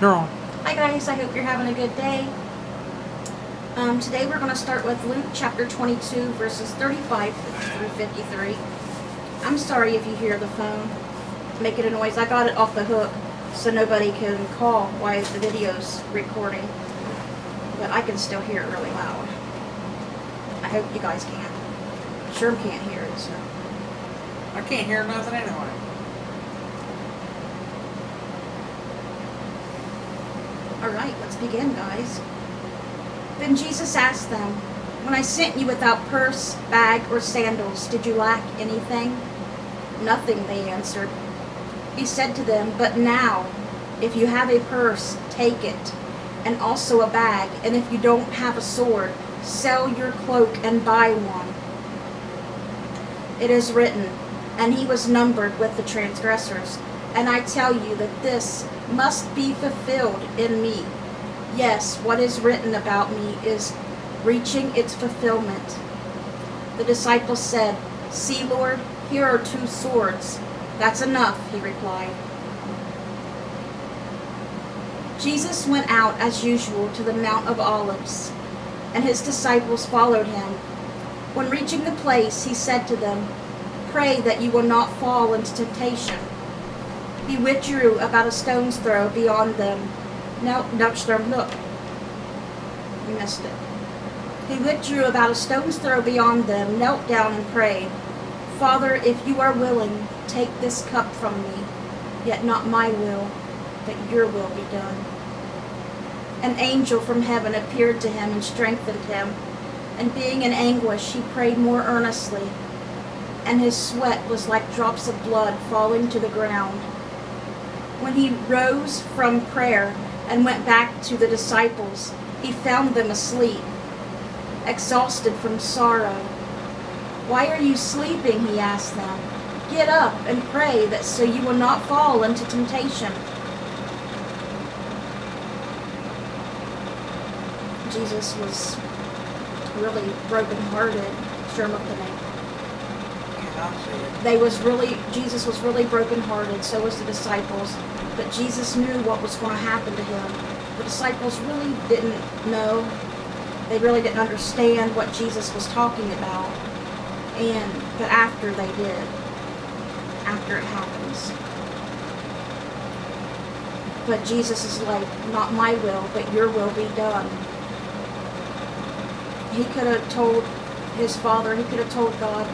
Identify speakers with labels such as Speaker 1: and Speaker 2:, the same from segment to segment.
Speaker 1: You're on.
Speaker 2: Hi guys, I hope you're having a good day. Today we're going to start with Luke chapter 22 verses 35 through 53. I'm sorry if you hear the phone making a noise. I got it off the hook so nobody can call while the video's recording. But I can still hear it really loud. I hope you guys can. Sherm can't hear it, so.
Speaker 1: I can't hear nothing anyway.
Speaker 2: Alright, let's begin, guys. Then Jesus asked them, "When I sent you without purse, bag, or sandals, did you lack anything?" "Nothing," they answered. He said to them, "But now, if you have a purse, take it, and also a bag, and if you don't have a sword, sell your cloak and buy one. It is written, 'And he was numbered with the transgressors.' And I tell you that this must be fulfilled in me. Yes, what is written about me is reaching its fulfillment." The disciples said, "See, Lord, here are 2 swords." "That's enough," he replied. Jesus went out as usual to the Mount of Olives, and his disciples followed him. When reaching the place, he said to them, "Pray that you will not fall into temptation." He withdrew about a stone's throw beyond them. No, look. You missed it. He withdrew about a stone's throw beyond them, knelt down and prayed, "Father, if you are willing, take this cup from me, yet not my will, but your will be done." An angel from heaven appeared to him and strengthened him, and being in anguish, he prayed more earnestly, and his sweat was like drops of blood falling to the ground. When he rose from prayer and went back to the disciples, he found them asleep, exhausted from sorrow. "Why are you sleeping?" he asked them. "Get up and pray that so you will not fall into temptation." Jesus was really brokenhearted. Sure, look at me. Jesus was really brokenhearted, so was the disciples. But Jesus knew what was going to happen to him. The disciples really didn't know. They really didn't understand what Jesus was talking about. But after they did, after it happens. But Jesus is like, "Not my will, but your will be done." He could have told his Father, he could have told God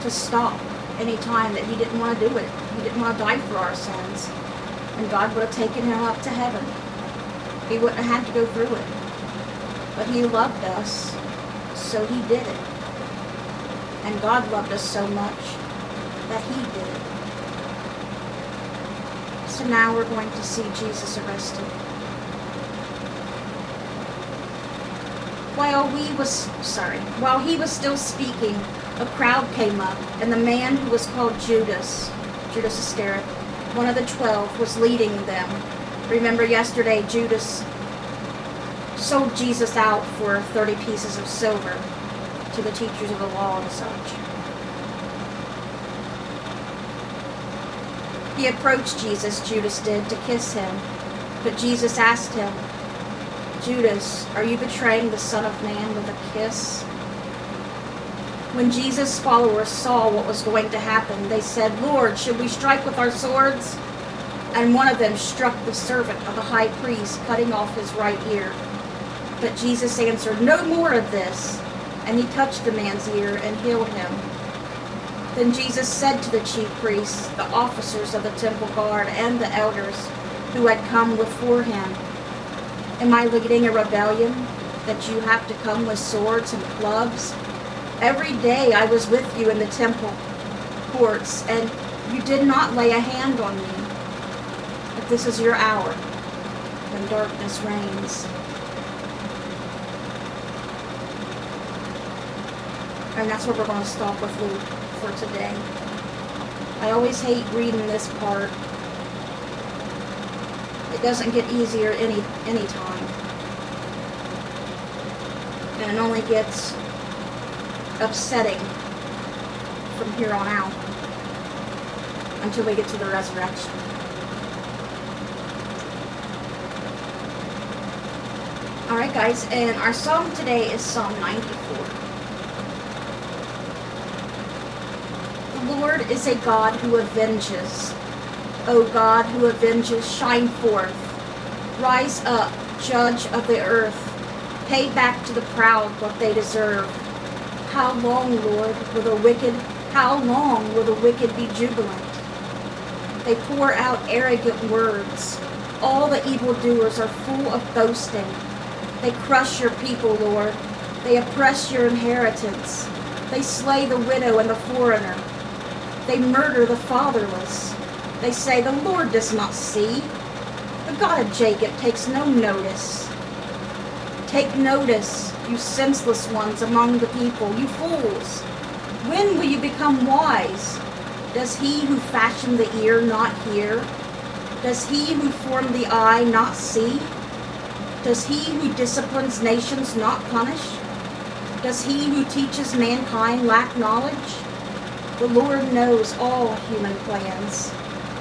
Speaker 2: to stop any time that he didn't want to do it. He didn't want to die for our sins. And God would have taken him up to heaven. He wouldn't have had to go through it. But he loved us, so he did it. And God loved us so much that he did it. So now we're going to see Jesus arrested. While he was still speaking, a crowd came up, and the man who was called Judas Iscariot, one of the 12, was leading them. Remember yesterday, Judas sold Jesus out for 30 pieces of silver to the teachers of the law and such. He approached Jesus, Judas did, to kiss him, but Jesus asked him, "Judas, are you betraying the Son of Man with a kiss?" When Jesus' followers saw what was going to happen, they said, "Lord, should we strike with our swords?" And one of them struck the servant of the high priest, cutting off his right ear. But Jesus answered, "No more of this." And he touched the man's ear and healed him. Then Jesus said to the chief priests, the officers of the temple guard, and the elders who had come before him, "Am I leading a rebellion that you have to come with swords and clubs? Every day I was with you in the temple courts, and you did not lay a hand on me. But this is your hour when darkness reigns." And that's where we're going to stop with Luke for today. I always hate reading this part. It doesn't get easier any time. And it only gets upsetting from here on out until we get to the resurrection. Alright, guys, and our psalm today is Psalm 94. The Lord is a God who avenges. O God who avenges, shine forth. Rise up, judge of the earth. Pay back to the proud what they deserve. How long, Lord, how long will the wicked be jubilant? They pour out arrogant words. All the evildoers are full of boasting. They crush your people, Lord. They oppress your inheritance. They slay the widow and the foreigner. They murder the fatherless. They say, the Lord does not see. The God of Jacob takes no notice. Take notice, you senseless ones among the people, you fools. When will you become wise? Does he who fashioned the ear not hear? Does he who formed the eye not see? Does he who disciplines nations not punish? Does he who teaches mankind lack knowledge? The Lord knows all human plans.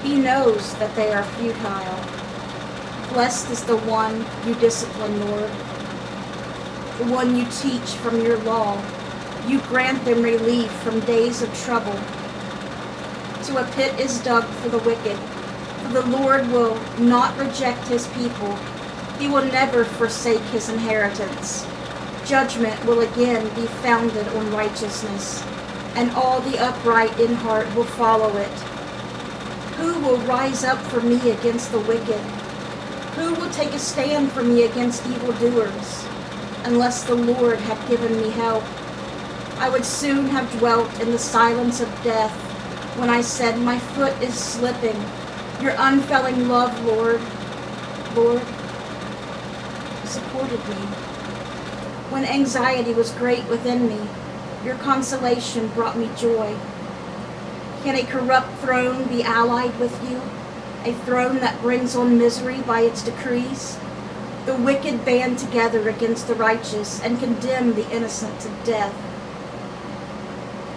Speaker 2: He knows that they are futile. Blessed is the one you discipline, Lord, the one you teach from your law. You grant them relief from days of trouble. So a pit is dug for the wicked, for the Lord will not reject his people. He will never forsake his inheritance. Judgment will again be founded on righteousness, and all the upright in heart will follow it. Who will rise up for me against the wicked? Who will take a stand for me against evildoers? Unless the Lord had given me help, I would soon have dwelt in the silence of death when I said, my foot is slipping. Your unfailing love, Lord, supported me. When anxiety was great within me, your consolation brought me joy. Can a corrupt throne be allied with you? A throne that brings on misery by its decrees? The wicked band together against the righteous and condemn the innocent to death.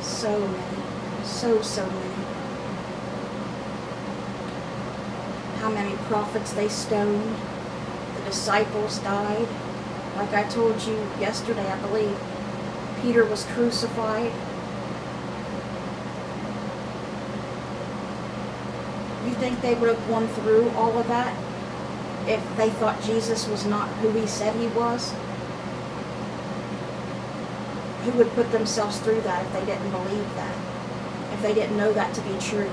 Speaker 2: So many, so many. How many prophets they stoned. The disciples died. Like I told you yesterday, I believe, Peter was crucified. You think they would have gone through all of that if they thought Jesus was not who he said he was? Who would put themselves through that if they didn't believe that? If they didn't know that to be true?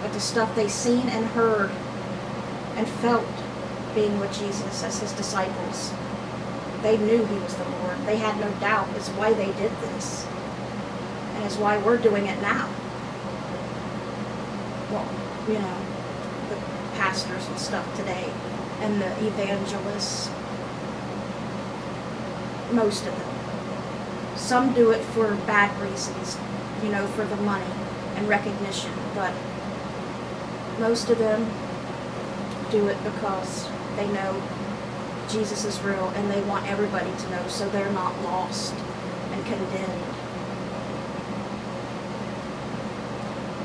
Speaker 2: But the stuff they seen and heard and felt being with Jesus as his disciples, they knew he was the Lord. They had no doubt. It's why they did this. And it's why we're doing it now. Well, you know, the pastors and stuff today, and the evangelists, most of them. Some do it for bad reasons, you know, for the money and recognition, but most of them do it because they know Jesus is real and they want everybody to know so they're not lost and condemned.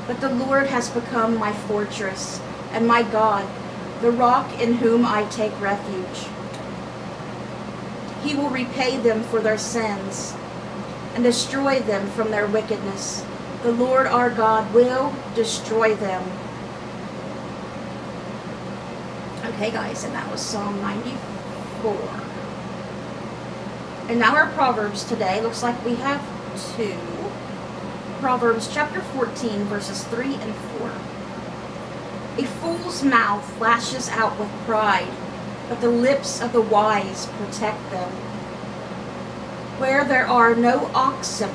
Speaker 2: But the Lord has become my fortress and my God, the rock in whom I take refuge. He will repay them for their sins and destroy them from their wickedness. The Lord our God will destroy them. Okay, guys, and that was Psalm 94. And now our Proverbs today. Looks like we have two. Proverbs chapter 14, verses 3 and 4. A fool's mouth lashes out with pride, but the lips of the wise protect them. Where there are no oxen,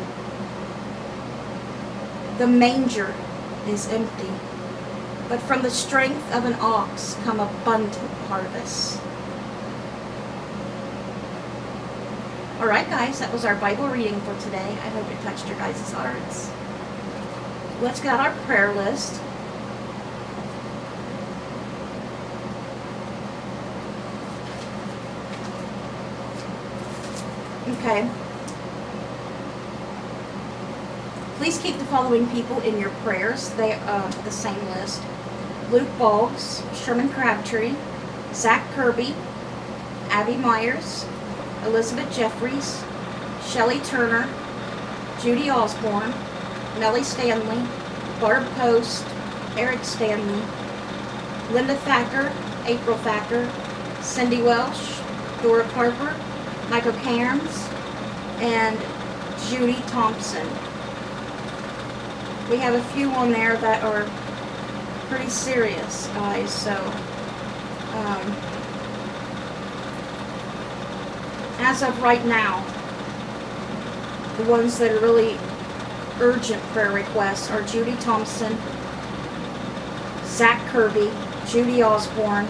Speaker 2: the manger is empty, but from the strength of an ox come abundant harvests. Alright guys, that was our Bible reading for today. I hope it touched your guys' hearts. Let's get out our prayer list. Okay. Please keep the following people in your prayers. They the same list: Luke Boggs, Sherman Crabtree, Zach Kirby, Abby Myers, Elizabeth Jeffries, Shelley Turner, Judy Osborne, Nellie Stanley, Barb Post, Eric Stanley, Linda Thacker, April Thacker, Cindy Welsh, Dora Carper, Michael Cairns, and Judy Thompson. We have a few on there that are pretty serious, guys, so as of right now, the ones that are really urgent prayer requests are Judy Thompson, Zach Kirby, Judy Osborne,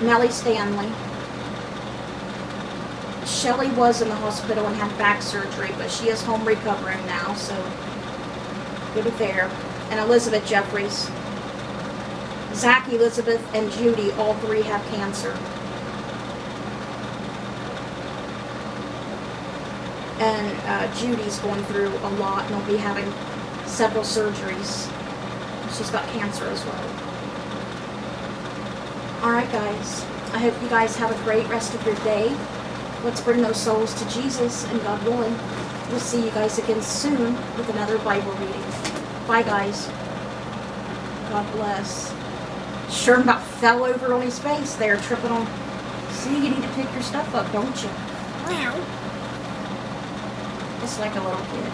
Speaker 2: Nellie Stanley. Shelley was in the hospital and had back surgery, but she is home recovering now, so good there. And Elizabeth Jeffries. Zach, Elizabeth, and Judy, all three have cancer. And Judy's going through a lot and will be having several surgeries. She's got cancer as well. Alright guys, I hope you guys have a great rest of your day. Let's bring those souls to Jesus, and God willing, we'll see you guys again soon with another Bible reading. Bye guys. God bless. Sure about fell over on his face there, tripping on. See, you need to pick your stuff up, don't you? Just like a little kid.